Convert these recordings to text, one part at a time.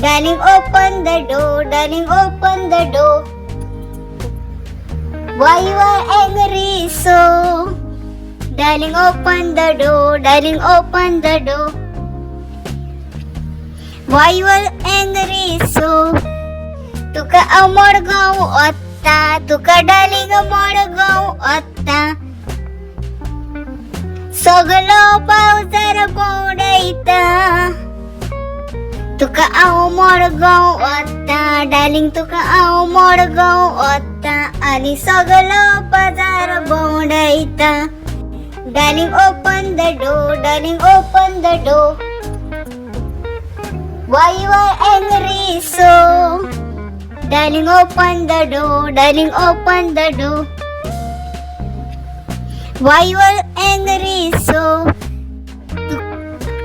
Darling, open the door. Darling, open the door. Why you are angry so? Darling, open the door. Darling, open the door. Why you are angry so? तुका मोडगाव ओत्ता, तुका darling Modgaon ओत्ता. सगळं पावसार पडयता. तुका Modgaon ओत्ता, darling तुका मोडगाव ओत्ता आणि सगळं बाजार पडयता. Darling, open the door. Darling, open the door. Why you are angry so? Darling, open the door. Darling, open the door. Why you are angry so?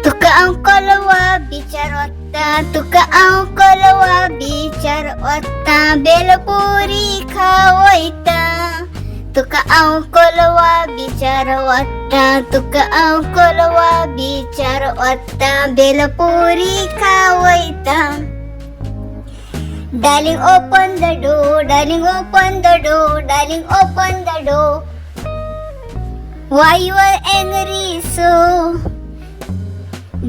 तुका कलवा बिचार ओत्ता. तुका कलवा बिचार ओत्ता. बेलपुरी खावयता. तुका कलवा बिचार ओत्ता. तुका कलवा बिचार ओत्ता. Bhelpuri खावयता. Darling, open the door. Darling, open the door. Darling, open the door. Why you are angry so?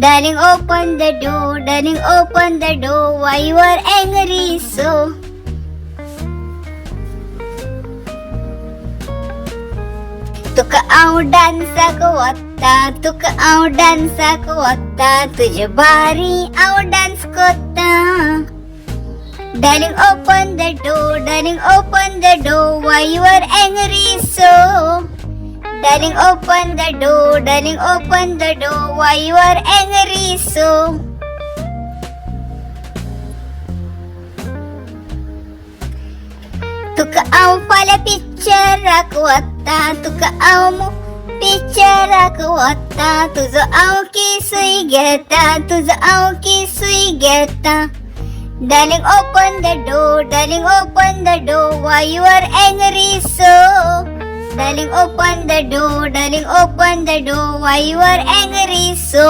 Darling, open the door. Darling, open the door. Why you are angry so? तुका डान्साक वत्ता. तुका डान्साक वत्ता. तुझे भारी डान्स करता. Darling, open the door. Darling, open the door. Why you are angry so? Darling, open the door. Darling, open the door. Why you are angry so? तुका फाल्या पिक्चराक वत्ता. तुका पिक्चराक वत्ता. तुझं किसूय घेता. तुझं किसूय घेता. Darling, open the door. Darling, open the door. Why you are angry so? Darling, open the door. Darling, open the door. Why you are angry so?